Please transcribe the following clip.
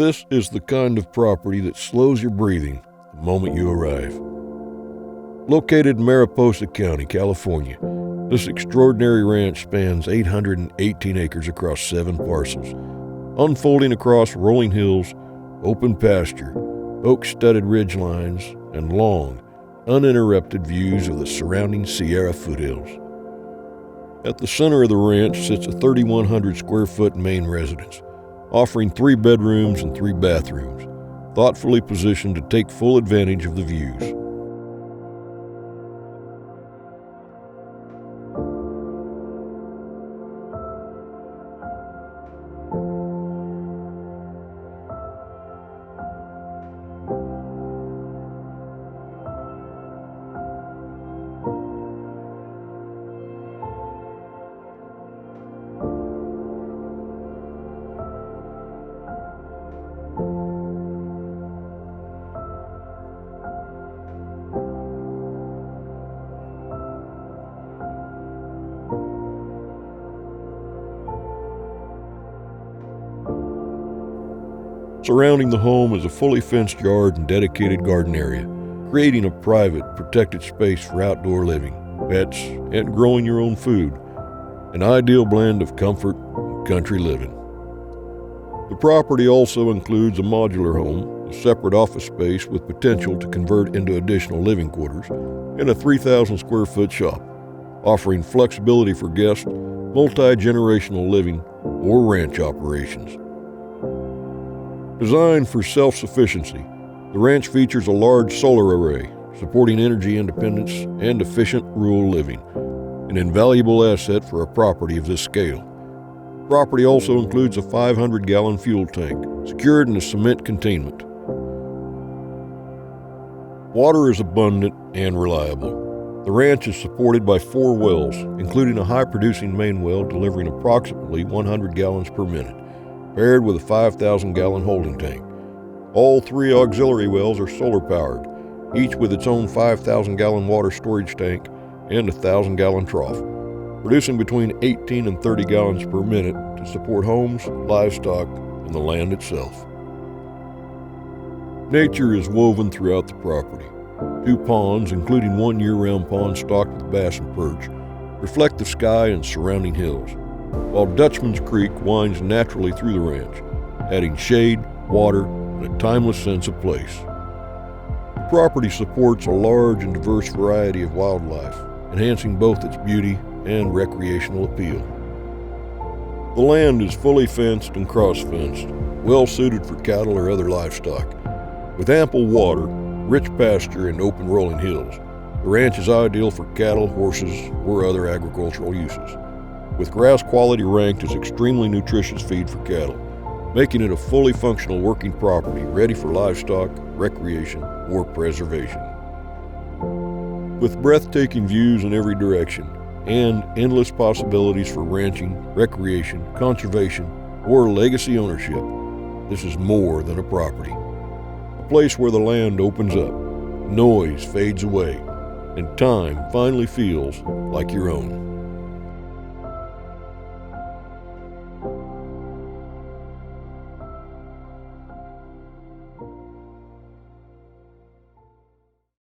This is the kind of property that slows your breathing the moment you arrive. Located in Mariposa County, California, this extraordinary ranch spans 818 acres across 7 parcels, unfolding across rolling hills, open pasture, oak-studded ridgelines, and long, uninterrupted views of the surrounding Sierra foothills. At the center of the ranch sits a 3,100 square foot main residence, offering 3 bedrooms and 3 bathrooms, thoughtfully positioned to take full advantage of the views. Surrounding the home is a fully fenced yard and dedicated garden area, creating a private, protected space for outdoor living, pets, and growing your own food, an ideal blend of comfort and country living. The property also includes a modular home, a separate office space with potential to convert into additional living quarters, and a 3,000 square foot shop, offering flexibility for guests, multi-generational living, or ranch operations. Designed for self-sufficiency, the ranch features a large solar array, supporting energy independence and efficient rural living, an invaluable asset for a property of this scale. The property also includes a 500-gallon fuel tank, secured in a cement containment. Water is abundant and reliable. The ranch is supported by 4 wells, including a high-producing main well delivering approximately 100 gallons per minute, paired with a 5,000-gallon holding tank. All 3 auxiliary wells are solar-powered, each with its own 5,000-gallon water storage tank and a 1,000-gallon trough, producing between 18 and 30 gallons per minute to support homes, livestock, and the land itself. Nature is woven throughout the property. 2 ponds, including 1 year-round pond stocked with bass and perch, reflect the sky and surrounding hills, while Dutchman's Creek winds naturally through the ranch, adding shade, water, and a timeless sense of place. The property supports a large and diverse variety of wildlife, enhancing both its beauty and recreational appeal. The land is fully fenced and cross-fenced, well suited for cattle or other livestock. With ample water, rich pasture, and open rolling hills, the ranch is ideal for cattle, horses, or other agricultural uses, with grass quality ranked as extremely nutritious feed for cattle, making it a fully functional working property ready for livestock, recreation, or preservation. With breathtaking views in every direction and endless possibilities for ranching, recreation, conservation, or legacy ownership, this is more than a property. A place where the land opens up, noise fades away, and time finally feels like your own.